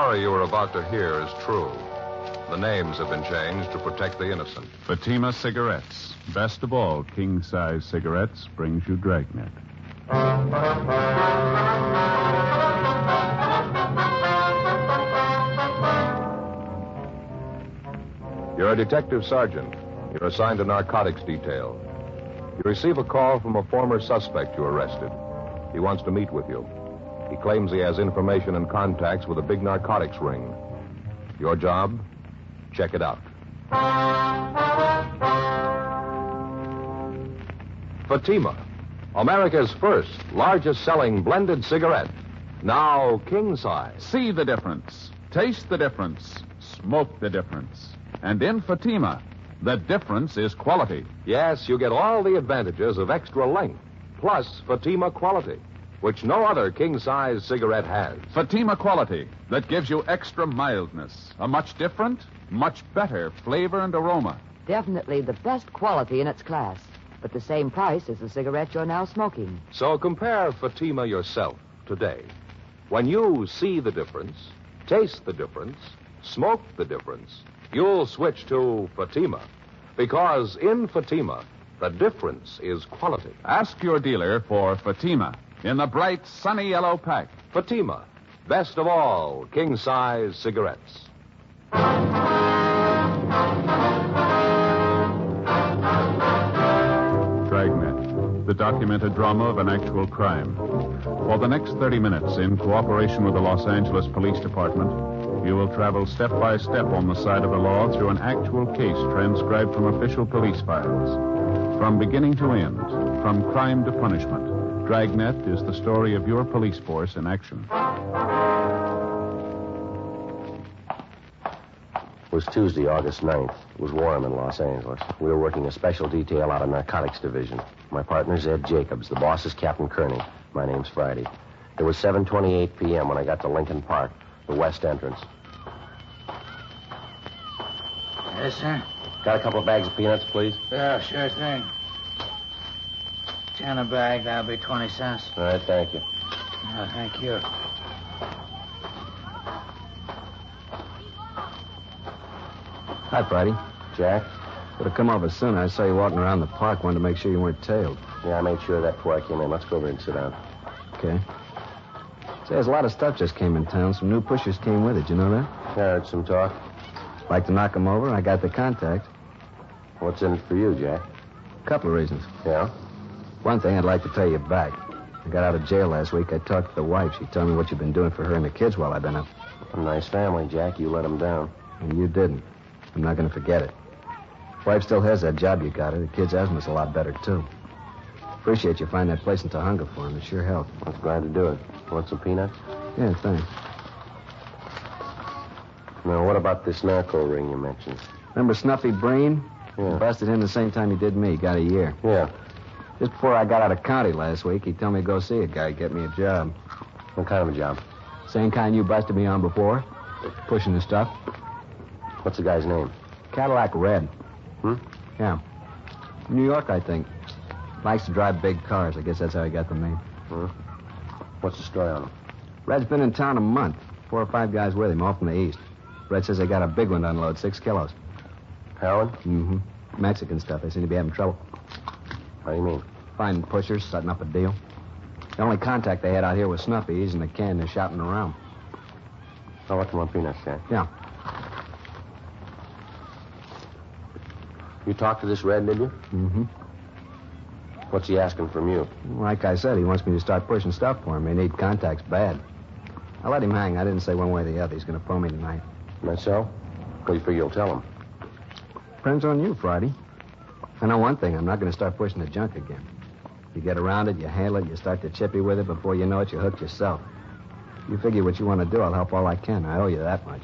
story you are about to hear is true. The names have been changed to protect the innocent. Fatima Cigarettes. Best of all, king-size cigarettes brings you Dragnet. You're a detective sergeant. You're assigned to narcotics detail. You receive a call from a former suspect you arrested. He wants to meet with you. He claims he has information and contacts with a big narcotics ring. Your job? Check it out. Fatima, America's first, largest selling blended cigarette. Now king size. See the difference. Taste the difference. Smoke the difference. And in Fatima, the difference is quality. Yes, you get all the advantages of extra length, plus Fatima quality, which no other king-size cigarette has. Fatima quality that gives you extra mildness, a much different, much better flavor and aroma. Definitely the best quality in its class, but the same price as the cigarette you're now smoking. So compare Fatima yourself today. When you see the difference, taste the difference, smoke the difference, you'll switch to Fatima. Because in Fatima, the difference is quality. Ask your dealer for Fatima in the bright, sunny yellow pack. Fatima, best of all king-size cigarettes. Dragnet, the documented drama of an actual crime. For the next 30 minutes, in cooperation with the Los Angeles Police Department, you will travel step by step on the side of the law through an actual case transcribed from official police files. From beginning to end, from crime to punishment, Dragnet is the story of your police force in action. It was Tuesday, August 9th. It was warm in Los Angeles. We were working a special detail out of Narcotics Division. My partner's Ed Jacobs. The boss is Captain Kearney. My name's Friday. It was 7:28 p.m. when I got to Lincoln Park, the west entrance. Yes, sir? Got a couple of bags of peanuts, please? Yeah, sure thing. 10 a bag, that'll be 20 cents. All right, thank you. Thank you. Hi, Friday. Jack? Would have come over soon. I saw you walking around the park. Wanted to make sure you weren't tailed. Yeah, I made sure of that before I came in. Let's go over and sit down. Okay. Say, there's a lot of stuff just came in town. Some new pushers came with it. You know that? Yeah, I heard some talk. Like to knock them over? I got the contact. What's in it for you, Jack? A couple of reasons. Yeah? One thing, I'd like to pay you back. I got out of jail last week. I talked to the wife. She told me what you've been doing for her and the kids while I've been up. A nice family, Jack. You let them down. And you didn't. I'm not going to forget it. Wife still has that job you got her. The kids' asthma's a lot better, too. Appreciate you finding that place in Tahunga for him. It sure helped. I was glad to do it. Want some peanuts? Yeah, thanks. Now, what about this narco ring you mentioned? Remember Snuffy Breen? Yeah. Busted him the same time he did me. Got a year. Yeah. Just before I got out of county last week, he told me to go see a guy, get me a job. What kind of a job? Same kind you busted me on before. Pushing the stuff. What's the guy's name? Cadillac Red. Hmm? Yeah. New York, I think. Likes to drive big cars. I guess that's how he got the name. Hmm? What's the story on him? Red's been in town a month. 4 or 5 guys with him, all from the east. Red says they got a big one to unload, 6 kilos. Heroin? Mm-hmm. Mexican stuff. They seem to be having trouble. How do you mean? Finding pushers, setting up a deal. The only contact they had out here was Snuffy. He's in the can. They're shopping around. I'll let them on peanuts, Jack. Yeah. You talked to this Red, did you? Mm-hmm. What's he asking from you? Like I said, he wants me to start pushing stuff for him. They need contacts bad. I let him hang. I didn't say one way or the other. He's going to phone me tonight. That so? What do you figure you'll tell him? Depends on you, Friday. I know one thing. I'm not going to start pushing the junk again. You get around it, you handle it, you start to chippy with it. Before you know it, you're hooked yourself. You figure what you want to do, I'll help all I can. I owe you that much.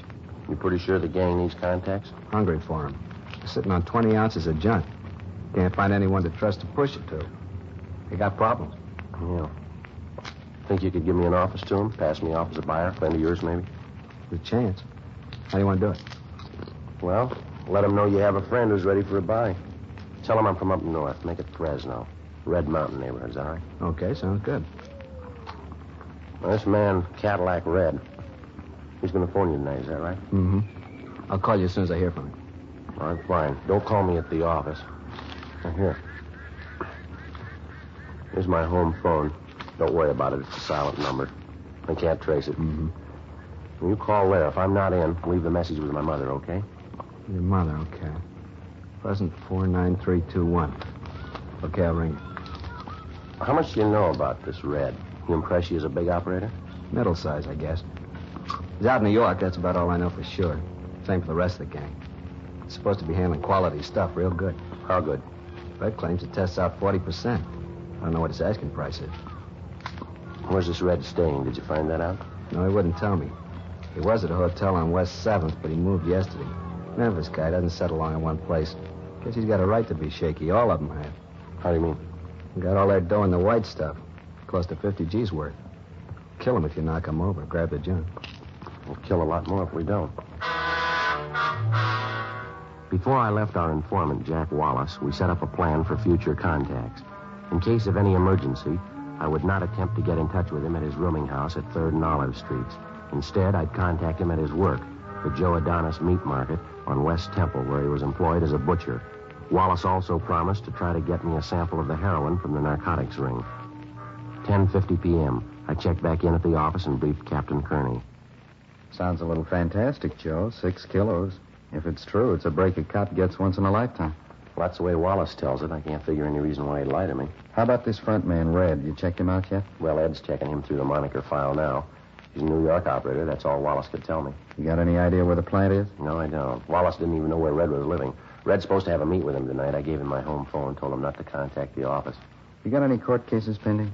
You pretty sure the gang needs contacts? Hungry for them. They're sitting on 20 ounces of junk. Can't find anyone to trust to push it to. They got problems. Yeah. Think you could give me an office to him? Pass me off as a buyer? Friend of yours, maybe? Good chance. How do you want to do it? Well, let him know you have a friend who's ready for a buy. Tell him I'm from up north. Make it Fresno. Red Mountain neighborhood, is that all right? Okay, sounds good. Well, this man, Cadillac Red, He's going to phone you tonight, is that right? Mm-hmm. I'll call you as soon as I hear from him. All right, fine. Don't call me at the office. Now, here. Here's my home phone. Don't worry about it. It's a silent number. I can't trace it. Mm-hmm. When you call there, if I'm not in, leave the message with my mother, okay? Your mother, okay. Present 49321. Okay, I'll ring you. How much do you know about this Red? He impress you as a big operator? Middle size, I guess. He's out in New York, that's about all I know for sure. Same for the rest of the gang. He's supposed to be handling quality stuff real good. How good? Red claims it tests out 40%. I don't know what his asking price is. Where's this Red staying? Did you find that out? No, he wouldn't tell me. He was at a hotel on West 7th, but he moved yesterday. Memphis guy doesn't settle long in one place. Guess he's got a right to be shaky. All of them have. How do you mean? Got all their dough in the white stuff. Close to 50 G's worth. Kill him if you knock him over. Grab the junk. We'll kill a lot more if we don't. Before I left our informant, Jack Wallace, we set up a plan for future contacts. In case of any emergency, I would not attempt to get in touch with him at his rooming house at 3rd and Olive Streets. Instead, I'd contact him at his work, the Joe Adonis Meat Market on West Temple, where he was employed as a butcher. Wallace also promised to try to get me a sample of the heroin from the narcotics ring. 10:50 p.m. I checked back in at the office and briefed Captain Kearney. Sounds a little fantastic, Joe. 6 kilos. If it's true, it's a break a cop gets once in a lifetime. Well, that's the way Wallace tells it. I can't figure any reason why he'd lie to me. How about this front man, Red? You checked him out yet? Well, Ed's checking him through the moniker file now. He's a New York operator. That's all Wallace could tell me. You got any idea where the plant is? No, I don't. Wallace didn't even know where Red was living. Red's supposed to have a meet with him tonight. I gave him my home phone and told him not to contact the office. You got any court cases pending?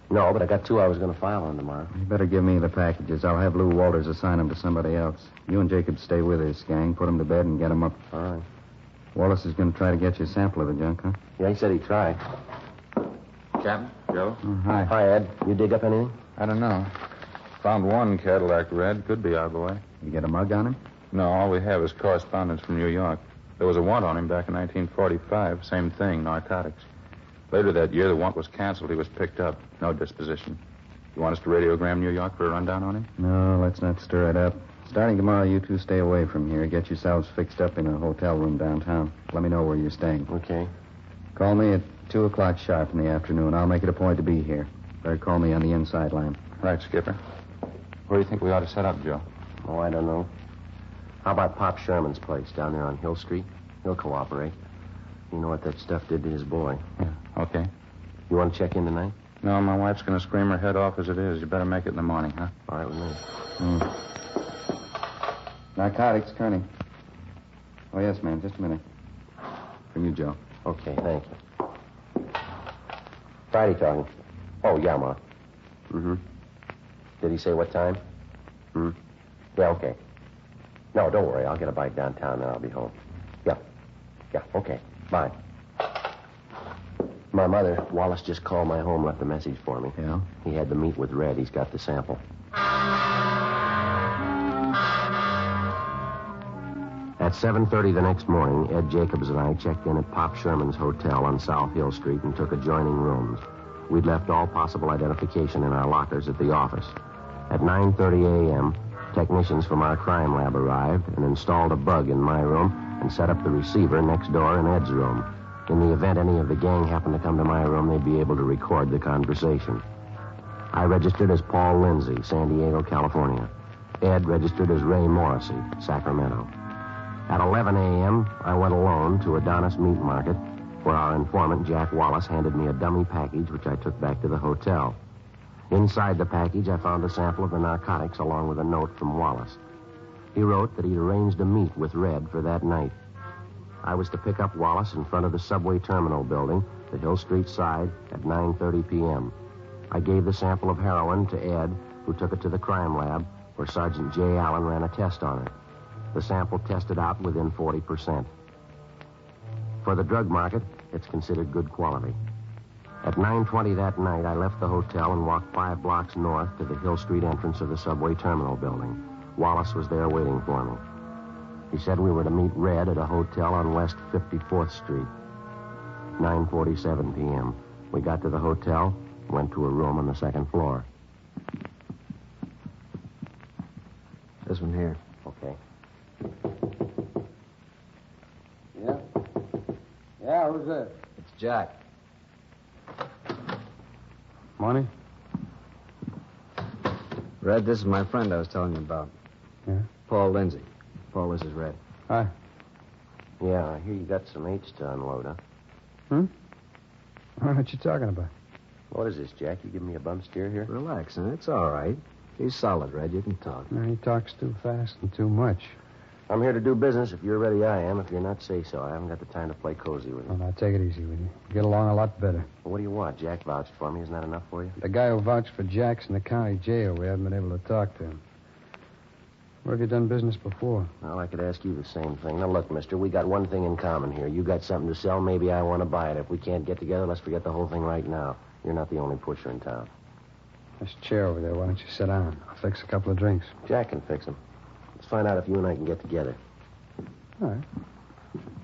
No, but I got 2 I was going to file on tomorrow. You better give me the packages. I'll have Lou Walters assign them to somebody else. You and Jacob stay with this gang, put them to bed, and get them up. All right. Wallace is going to try to get you a sample of the junk, huh? Yeah, he said he'd try. Captain, Joe? Oh, hi. Hi, Ed. You dig up anything? I don't know. Found one Cadillac Red. Could be our boy. You get a mug on him? No, all we have is correspondence from New York. There was a warrant on him back in 1945. Same thing, narcotics. Later that year, the warrant was canceled. He was picked up. No disposition. You want us to radiogram New York for a rundown on him? No, let's not stir it up. Starting tomorrow, you two stay away from here. Get yourselves fixed up in a hotel room downtown. Let me know where you're staying. Okay. Call me at 2 o'clock sharp in the afternoon. I'll make it a point to be here. Better call me on the inside line. Right, Skipper. Where do you think we ought to set up, Joe? Oh, I don't know. How about Pop Sherman's place down there on Hill Street? He'll cooperate. You know what that stuff did to his boy. Yeah, okay. You want to check in tonight? No, my wife's going to scream her head off as it is. You better make it in the morning, huh? All right with me. Narcotics, Kearney. Oh, yes, ma'am. Just a minute. For you, Joe. Okay, thank you. Friday talking. Oh, yeah, Ma. Mm-hmm. Did he say what time? Yeah, okay. No, don't worry. I'll get a bite downtown, and I'll be home. Yeah, okay. Bye. My mother, Wallace just called my home, left a message for me. Yeah? He had to meet with Red. He's got the sample. At 7:30 the next morning, Ed Jacobs and I checked in at Pop Sherman's hotel on South Hill Street and took adjoining rooms. We'd left all possible identification in our lockers at the office. At 9:30 a.m., technicians from our crime lab arrived and installed a bug in my room and set up the receiver next door in Ed's room. In the event any of the gang happened to come to my room, they'd be able to record the conversation. I registered as Paul Lindsay, San Diego, California. Ed registered as Ray Morrissey, Sacramento. At 11 a.m., I went alone to Adonis Meat Market, where our informant, Jack Wallace, handed me a dummy package, which I took back to the hotel. Inside the package, I found a sample of the narcotics along with a note from Wallace. He wrote that he'd arranged a meet with Red for that night. I was to pick up Wallace in front of the subway terminal building, the Hill Street side, at 9:30 p.m. I gave the sample of heroin to Ed, who took it to the crime lab, where Sergeant J. Allen ran a test on it. The sample tested out within 40%. For the drug market, it's considered good quality. At 9:20 that night, I left the hotel and walked 5 blocks north to the Hill Street entrance of the subway terminal building. Wallace was there waiting for me. He said we were to meet Red at a hotel on West 54th Street. 9:47 p.m. We got to the hotel, went to a room on the second floor. This one here. Okay. Yeah? Yeah, who's this? It's Jack. Money? Red, this is my friend I was telling you about. Yeah? Paul Lindsay. Paul, this is Red. Hi. Yeah, I hear you got some H to unload, huh? What you talking about? What is this, Jack? You giving me a bum steer here? Relax, huh? It's all right. He's solid, Red. You can talk. No, he talks too fast and too much. I'm here to do business. If you're ready, I am. If you're not, say so. I haven't got the time to play cozy with you. Oh, now, take it easy with you. Get along a lot better. Well, what do you want? Jack vouched for me. Isn't that enough for you? The guy who vouched for Jack's in the county jail. We haven't been able to talk to him. Where have you done business before? Well, I could ask you the same thing. Now, look, mister, we got one thing in common here. You got something to sell. Maybe I want to buy it. If we can't get together, let's forget the whole thing right now. You're not the only pusher in town. There's a chair over there. Why don't you sit down? I'll fix a couple of drinks. Jack can fix them. Let's find out if you and I can get together. All right.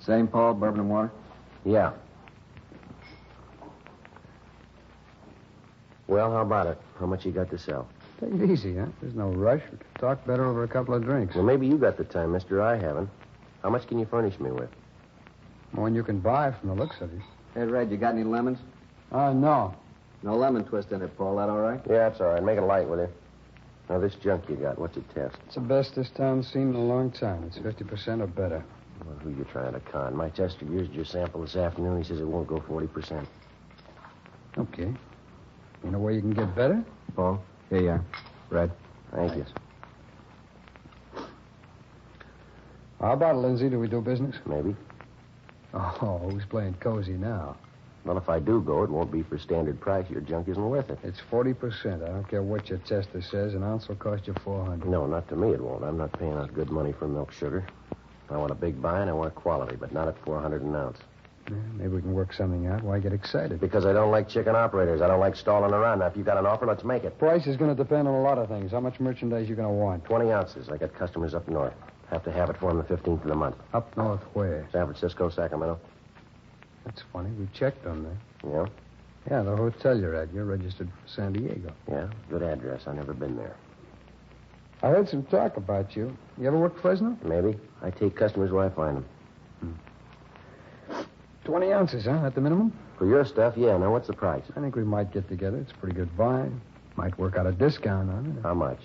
Same, Paul? Bourbon and water? Yeah. Well, how about it? How much you got to sell? Take it easy, huh? There's no rush. We can talk better over a couple of drinks. Well, maybe you got the time, mister. I haven't. How much can you furnish me with? More than you can buy from the looks of you. Hey, Red, you got any lemons? No. No lemon twist in it, Paul. That all right? Yeah, that's all right. Make it light, will you? Now, this junk you got, what's it test? It's the best this town's seen in a long time. It's 50% or better. Well, who you trying to con? My tester used your sample this afternoon. He says it won't go 40%. Okay. You know where you can get better? Paul, here you are. Red. Thank you. How about it, Lindsay? Do we do business? Maybe. Oh, who's playing cozy now? Well, if I do go, it won't be for standard price. Your junk isn't worth it. It's 40%. I don't care what your tester says. An ounce will cost you $400. No, not to me it won't. I'm not paying out good money for milk sugar. I want a big buy and I want quality, but not at $400 an ounce. Yeah, maybe we can work something out. Why get excited? Because I don't like chicken operators. I don't like stalling around. Now, if you got an offer, let's make it. Price is going to depend on a lot of things. How much merchandise you going to want? 20 ounces. I got customers up north. Have to have it for them the 15th of the month. Up north where? San Francisco, Sacramento. That's funny. We checked on that. Yeah? Yeah, the hotel you're at. You're registered for San Diego. Yeah, good address. I've never been there. I heard some talk about you. You ever worked Fresno? Maybe. I take customers where I find them. 20 ounces, huh? At the minimum? For your stuff, yeah. Now, what's the price? I think we might get together. It's a pretty good buy. Might work out a discount on it. How much?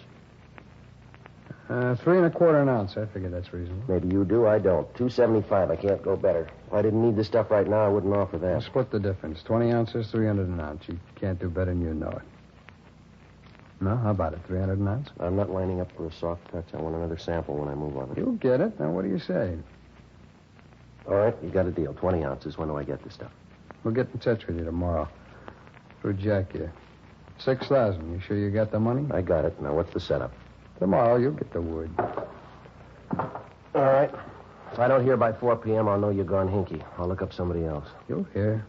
3 1/4 an ounce. I figure that's reasonable. Maybe you do, I don't. $2.75. I can't go better. If I didn't need the stuff right now, I wouldn't offer I'll that. split the difference. 20 ounces, 300 an ounce. You can't do better than you know it. No? How about it? 300 an ounce? I'm not lining up for a soft touch. I want another sample when I move on it. You'll get it. Now, what do you say? All right, you got a deal. 20 ounces. When do I get the stuff? We'll get in touch with you tomorrow. Through Jack here. 6,000. You sure you got the money? I got it. Now, what's the setup? Tomorrow, you'll get the word. All right. If I don't hear by 4 p.m., I'll know you're gone hinky. I'll look up somebody else. You'll hear.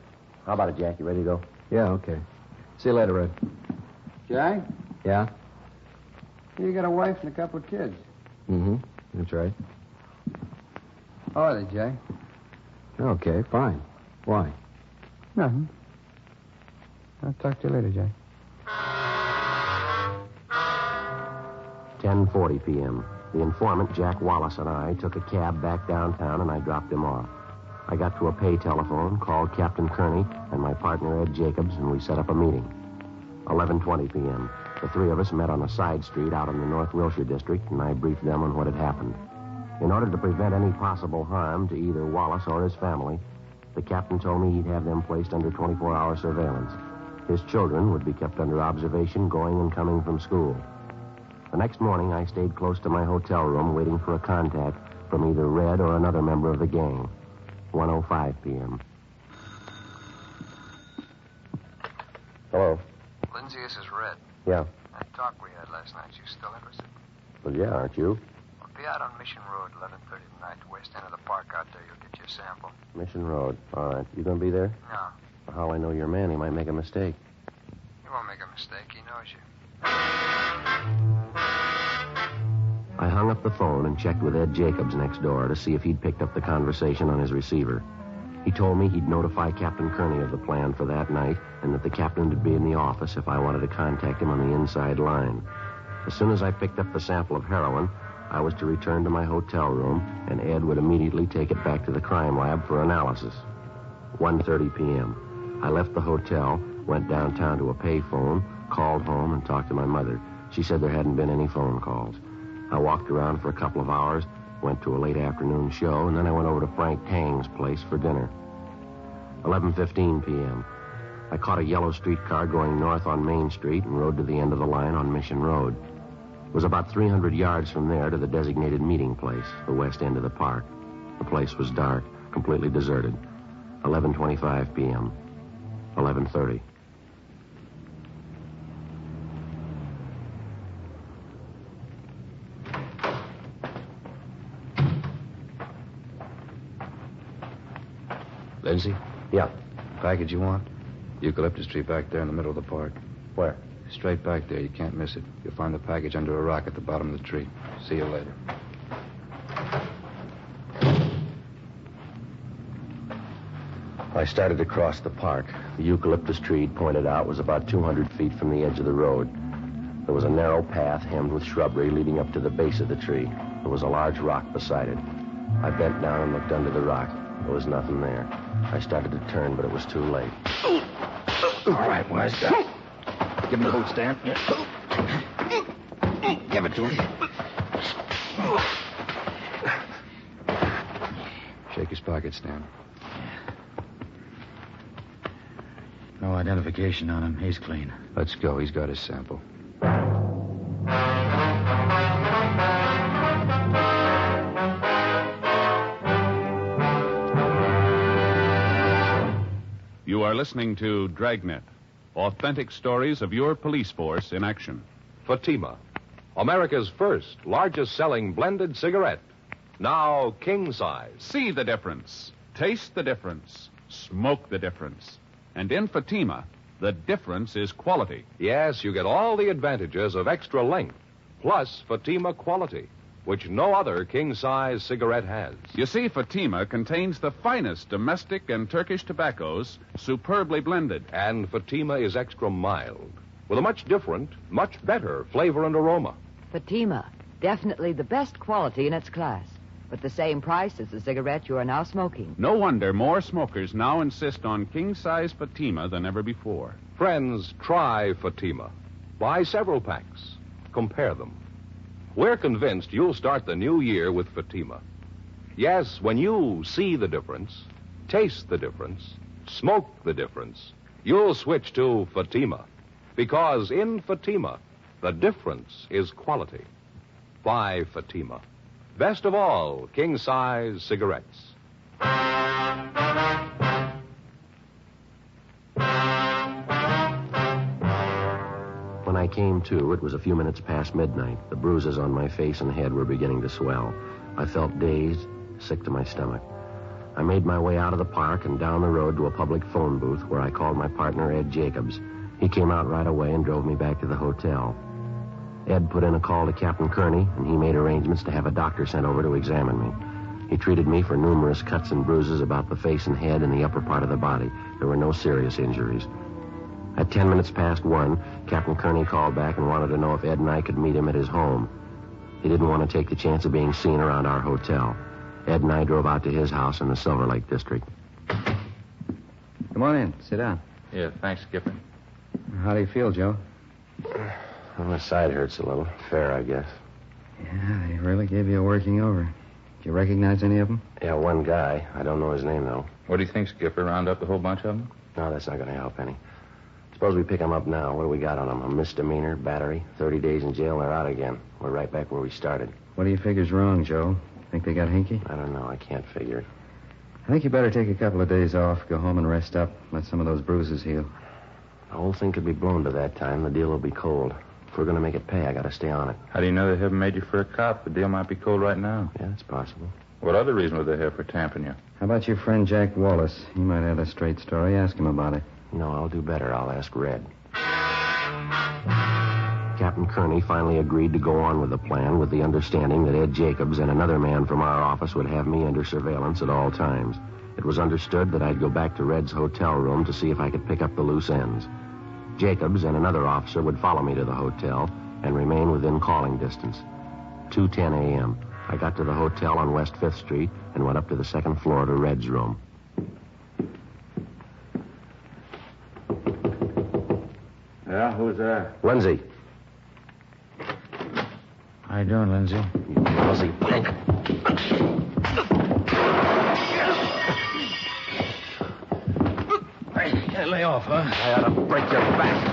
How about it, Jack? You ready to go? Yeah, okay. See you later, Red. Jack? Yeah? You got a wife and a couple of kids. Mm-hmm. That's right. How are they, Jack? Okay, fine. Why? Nothing. I'll talk to you later, Jack. 10:40 p.m. The informant, Jack Wallace, and I took a cab back downtown, and I dropped him off. I got to a pay telephone, called Captain Kearney and my partner, Ed Jacobs, and we set up a meeting. 11:20 p.m. The three of us met on a side street out in the North Wilshire district, and I briefed them on what had happened. In order to prevent any possible harm to either Wallace or his family, the captain told me he'd have them placed under 24-hour surveillance. His children would be kept under observation going and coming from school. The next morning, I stayed close to my hotel room waiting for a contact from either Red or another member of the gang. 1:05 p.m. Hello? Lindsay, this is Red. Yeah. That talk we had last night, you still interested? Well, yeah, aren't you? We'll be out on Mission Road, 11:30 tonight, west end of the park out there. You'll get your sample. Mission Road. All right. You gonna be there? No, Well, how I know your man? He might make a mistake. he won't make a mistake. He knows you. I hung up the phone and checked with Ed Jacobs next door to see if he'd picked up the conversation on his receiver. He told me he'd notify Captain Kearney of the plan for that night and that the captain would be in the office if I wanted to contact him on the inside line. As soon as I picked up the sample of heroin, I was to return to my hotel room, and Ed would immediately take it back to the crime lab for analysis. 1:30 p.m. I left the hotel, went downtown to a payphone, called home, and talked to my mother. She said there hadn't been any phone calls. I walked around for a couple of hours, went to a late afternoon show, and then I went over to Frank Tang's place for dinner. 11:15 p.m. I caught a yellow streetcar going north on Main Street and rode to the end of the line on Mission Road. It was about 300 yards from there to the designated meeting place, the west end of the park. The place was dark, completely deserted. 11:25 p.m. 11:30. Lindsay? Yeah. Package you want? Eucalyptus tree back there in the middle of the park. Where? Straight back there. You can't miss it. You'll find the package under a rock at the bottom of the tree. See you later. I started to cross the park. The eucalyptus tree he'd pointed out was about 200 feet from the edge of the road. There was a narrow path hemmed with shrubbery leading up to the base of the tree. There was a large rock beside it. I bent down and looked under the rock. There was nothing there. I started to turn, but it was too late. All right, wise guy. Give him the boot stand. Give it to him. Shake his pocket, Stan. No identification on him. He's clean. Let's go. He's got his sample. You are listening to Dragnet, authentic stories of your police force in action. Fatima, America's first, largest-selling blended cigarette. Now king size. See the difference. Taste the difference. Smoke the difference. And in Fatima, the difference is quality. Yes, you get all the advantages of extra length, plus Fatima quality, which no other king-size cigarette has. You see, Fatima contains the finest domestic and Turkish tobaccos, superbly blended. And Fatima is extra mild, with a much different, much better flavor and aroma. Fatima, definitely the best quality in its class, but the same price as the cigarette you are now smoking. No wonder more smokers now insist on king-size Fatima than ever before. Friends, try Fatima. Buy several packs. Compare them. We're convinced you'll start the new year with Fatima. Yes, when you see the difference, taste the difference, smoke the difference, you'll switch to Fatima. Because in Fatima, the difference is quality. Buy Fatima. Best of all, king-size cigarettes. When I came to, it was a few minutes past midnight. The bruises on my face and head were beginning to swell. I felt dazed, sick to my stomach. I made my way out of the park and down the road to a public phone booth where I called my partner, Ed Jacobs. He came out right away and drove me back to the hotel. Ed put in a call to Captain Kearney, and he made arrangements to have a doctor sent over to examine me. He treated me for numerous cuts and bruises about the face and head and the upper part of the body. There were no serious injuries. At 10 minutes past 1, Captain Kearney called back and wanted to know if Ed and I could meet him at his home. He didn't want to take the chance of being seen around our hotel. Ed and I drove out to his house in the Silver Lake district. Come on in. Sit down. Yeah, thanks, Skipper. How do you feel, Joe? Well, my side hurts a little. Fair, I guess. Yeah, they really gave you a working over. Did you recognize any of them? Yeah, one guy. I don't know his name, though. What do you think, Skipper? Round up a whole bunch of them? No, that's not going to help any. Suppose we pick him up now. What do we got on him? A misdemeanor, battery, 30 days in jail, and they're out again. We're right back where we started. What do you figure's wrong, Joe? Think they got hinky? I don't know. I can't figure it. I think you better take a couple of days off, go home and rest up, let some of those bruises heal. The whole thing could be blown to that time. The deal will be cold. If we're going to make it pay, I got to stay on it. How do you know they haven't made you for a cop? The deal might be cold right now. Yeah, it's possible. What other reason would they have for tamping you? How about your friend Jack Wallace? He might have a straight story. Ask him about it. No, I'll do better. I'll ask Red. Captain Kearney finally agreed to go on with the plan with the understanding that Ed Jacobs and another man from our office would have me under surveillance at all times. It was understood that I'd go back to Red's hotel room to see if I could pick up the loose ends. Jacobs and another officer would follow me to the hotel and remain within calling distance. 2:10 a.m. I got to the hotel on West 5th Street and went up to the second floor to Red's room. Yeah, who's there? Lindsay. How you doing, Lindsay? You lousy punk. Hey, lay off, huh? I ought to break your back.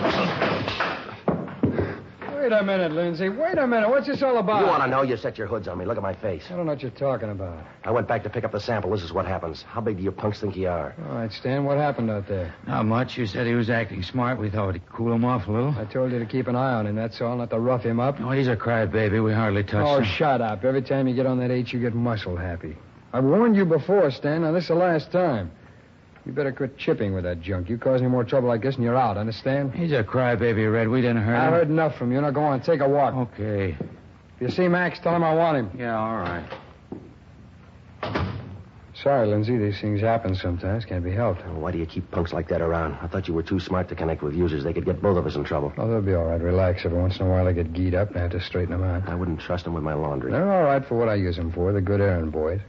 Wait a minute, Lindsay. Wait a minute. What's this all about? You want to know? You set your hoods on me. Look at my face. I don't know what you're talking about. I went back to pick up the sample. This is what happens. How big do you punks think you are? All right, Stan, what happened out there? Not much. You said he was acting smart. We thought we'd cool him off a little. I told you to keep an eye on him, that's all, not to rough him up. Oh, he's a crybaby. We hardly touched Oh, him. shut up. Every time you get on that H, you get muscle happy. I've warned you before, Stan. Now, this is the last time. You better quit chipping with that junk. You cause any more trouble like this and you're out, understand? He's a crybaby, Red. We didn't hurt him. I heard enough from you. Now go on, take a walk. Okay. If you see Max, tell him I want him. Yeah, all right. Sorry, Lindsay. These things happen sometimes. Can't be helped. Why do you keep punks like that around? I thought you were too smart to connect with users. They could get both of us in trouble. Oh, they'll be all right. Relax. Every once in a while, they get geed up and I have to straighten them out. I wouldn't trust them with my laundry. They're all right for what I use them for. They're good errand boys.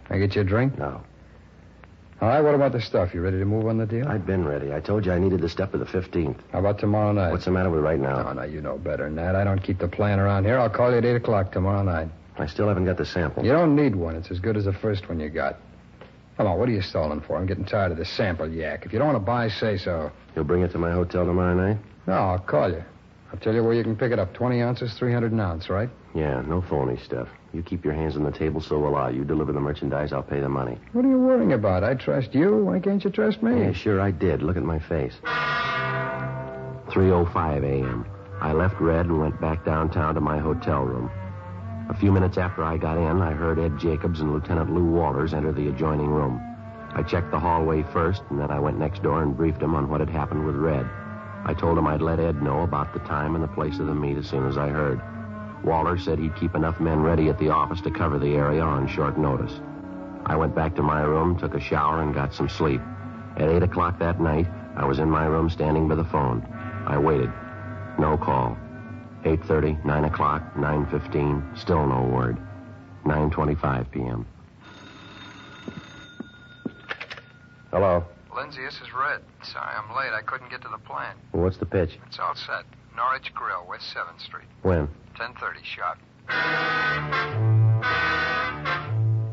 Can I get you a drink? No. All right, what about the stuff? You ready to move on the deal? I've been ready. I told you I needed the stuff for the 15th. How about tomorrow night? What's the matter with right now? No, you know better than that. I don't keep the plan around here. I'll call you at 8 o'clock tomorrow night. I still haven't got the sample. You don't need one. It's as good as the first one you got. Come on, what are you stalling for? I'm getting tired of this sample yak. If you don't want to buy, say so. You'll bring it to my hotel tomorrow night? No, I'll call you. I'll tell you where you can pick it up. 20 ounces, 300 an ounce, right? Yeah, no phony stuff. You keep your hands on the table, so will I. You deliver the merchandise, I'll pay the money. What are you worrying about? I trust you. Why can't you trust me? Yeah, sure I did. Look at my face. 3:05 a.m. I left Red and went back downtown to my hotel room. A few minutes after I got in, I heard Ed Jacobs and Lieutenant Lou Walters enter the adjoining room. I checked the hallway first, and then I went next door and briefed him on what had happened with Red. I told him I'd let Ed know about the time and the place of the meet as soon as I heard. Walters said he'd keep enough men ready at the office to cover the area on short notice. I went back to my room, took a shower, and got some sleep. At 8 o'clock that night, I was in my room standing by the phone. I waited. No call. 8:30, 9 o'clock, 9:15, still no word. 9:25 p.m. Hello. Lindsay, this is Red. Sorry I'm late. I couldn't get to the plant. Well, what's the pitch? It's all set. Norwich Grill, West 7th Street. When? 10:30 sharp.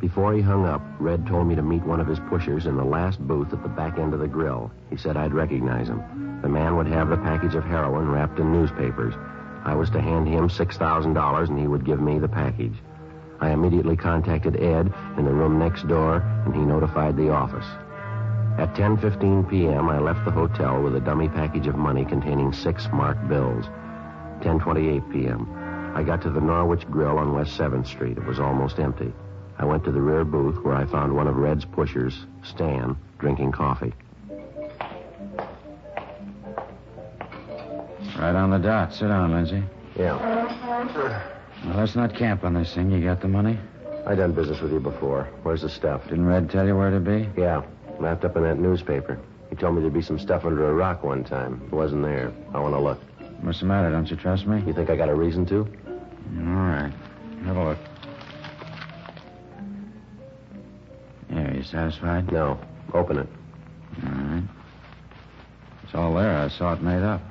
Before he hung up, Red told me to meet one of his pushers in the last booth at the back end of the grill. He said I'd recognize him. The man would have the package of heroin wrapped in newspapers. I was to hand him $6,000 and he would give me the package. I immediately contacted Ed in the room next door and he notified the office. At 10:15 p.m., I left the hotel with a dummy package of money containing 6 marked bills. 10:28 p.m. I got to the Norwich Grill on West 7th Street. It was almost empty. I went to the rear booth where I found one of Red's pushers, Stan, drinking coffee. Right on the dot. Sit down, Lindsay. Yeah. Well, let's not camp on this thing. You got the money? I done business with you before. Where's the stuff? Didn't Red tell you where to be? Yeah, wrapped up in that newspaper. He told me there'd be some stuff under a rock one time. It wasn't there. I want to look. What's the matter? Don't you trust me? You think I got a reason to? All right. Have a look. Yeah, you satisfied? No. Open it. All right. It's all there. I saw it made up.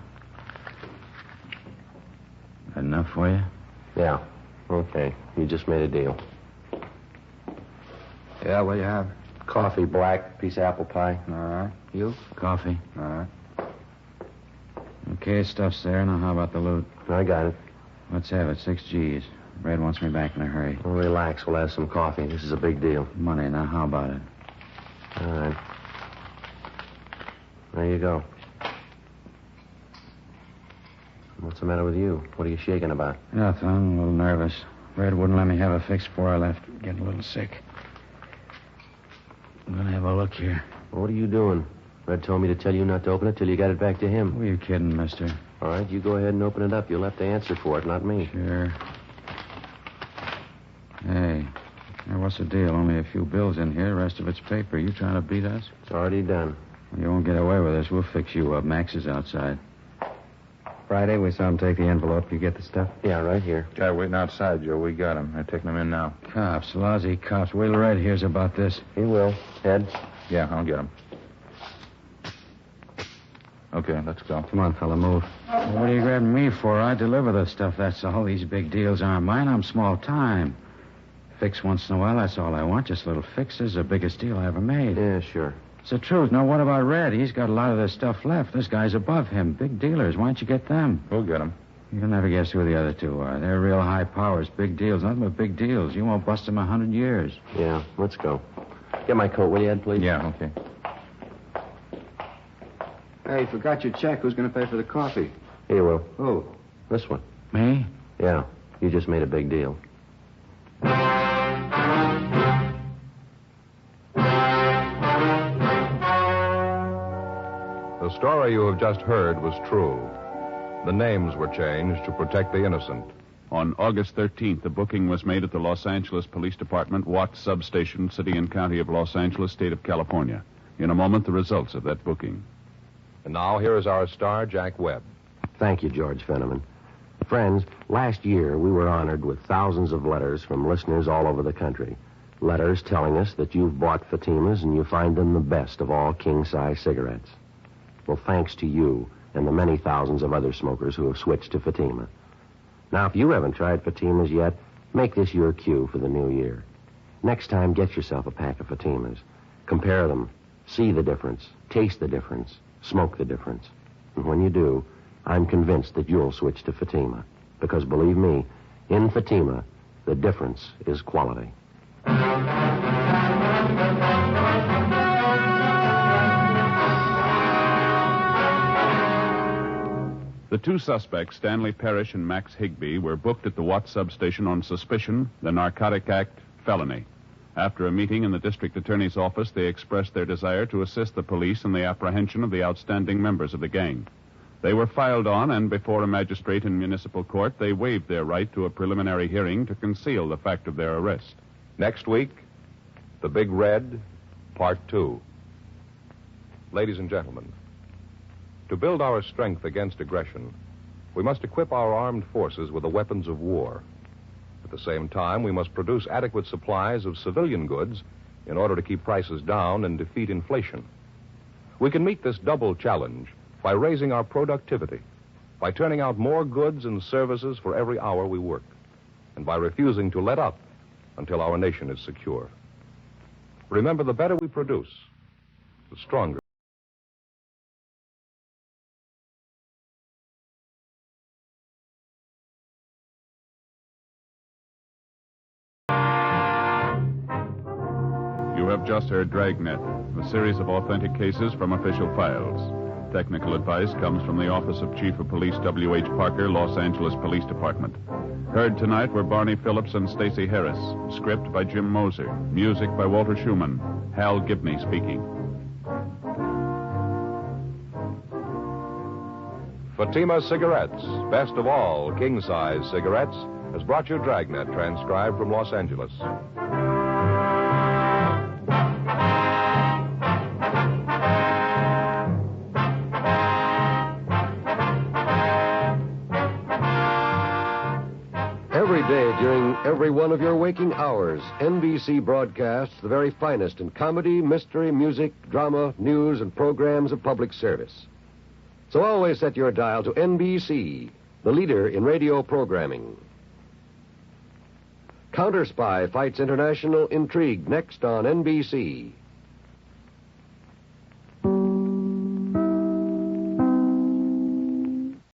That enough for you? Yeah. Okay. You just made a deal. Yeah, what do you have? Coffee, black, piece of apple pie. All right. You? Coffee. All right. Okay, stuff's there. Now, how about the loot? I got it. Let's have it. 6 G's. Red wants me back in a hurry. Well, relax. We'll have some coffee. This is a big deal. Money. Now, how about it? All right. There you go. What's the matter with you? What are you shaking about? Nothing. I'm a little nervous. Red wouldn't let me have a fix before I left. Getting a little sick. I'm gonna have a look here. Well, what are you doing? Red told me to tell you not to open it till you got it back to him. Who are you kidding, mister? All right, you go ahead and open it up. You'll have to answer for it, not me. Sure. Hey, now what's the deal? Only a few bills in here. The rest of it's paper. You trying to beat us? It's already done. You won't get away with this. We'll fix you up. Max is outside. Friday, we saw him take the envelope. You get the stuff? Yeah, right here. Guy waiting outside, Joe. We got him. They're taking him in now. Cops, lousy cops. Wait till Red hears about this. He will. Ed? Yeah, I'll get him. Okay, let's go. Come on, fella, move. Well, what are you grabbing me for? I deliver the stuff, that's all. These big deals aren't mine. I'm small time. Fix once in a while, that's all I want. Just little fixes. The biggest deal I ever made. Yeah, sure. It's the truth. Now, what about Red? He's got a lot of this stuff left. This guy's above him. Big dealers. Why don't you get them? We'll get him. You'll never guess who the other two are. They're real high powers. Big deals. Nothing but big deals. You won't bust them 100 years. Yeah, let's go. Get my coat, will you, Ed, please? Yeah, okay. Hey, you forgot your check. Who's going to pay for the coffee? Here, Will. Who? This one. Me? Yeah, you just made a big deal. The story you have just heard was true. The names were changed to protect the innocent. On August 13th, the booking was made at the Los Angeles Police Department, Watts Substation, City and County of Los Angeles, State of California. In a moment, the results of that booking. And now, here is our star, Jack Webb. Thank you, George Fenneman. Friends, last year we were honored with thousands of letters from listeners all over the country. Letters telling us that you've bought Fatimas and you find them the best of all king-size cigarettes. Well, thanks to you and the many thousands of other smokers who have switched to Fatima. Now, if you haven't tried Fatimas yet, make this your cue for the new year. Next time, get yourself a pack of Fatimas. Compare them. See the difference. Taste the difference. Smoke the difference. And when you do, I'm convinced that you'll switch to Fatima. Because believe me, in Fatima, the difference is quality. The two suspects, Stanley Parrish and Max Higbee, were booked at the Watts substation on suspicion, the Narcotic Act, felony. After a meeting in the district attorney's office, they expressed their desire to assist the police in the apprehension of the outstanding members of the gang. They were filed on, and before a magistrate in municipal court, they waived their right to a preliminary hearing to conceal the fact of their arrest. Next week, The Big Red, Part 2. Ladies and gentlemen, to build our strength against aggression, we must equip our armed forces with the weapons of war. At the same time, we must produce adequate supplies of civilian goods in order to keep prices down and defeat inflation. We can meet this double challenge by raising our productivity, by turning out more goods and services for every hour we work, and by refusing to let up until our nation is secure. Remember, the better we produce, the stronger. You have just heard Dragnet, a series of authentic cases from official files. Technical advice comes from the Office of Chief of Police W.H. Parker, Los Angeles Police Department. Heard tonight were Barney Phillips and Stacey Harris. Script by Jim Moser. Music by Walter Schumann. Hal Gibney speaking. Fatima Cigarettes, best of all king-size cigarettes, has brought you Dragnet, transcribed from Los Angeles. Every day during every one of your waking hours, NBC broadcasts the very finest in comedy, mystery, music, drama, news, and programs of public service. So always set your dial to NBC, the leader in radio programming. Counter Spy fights international intrigue next on NBC.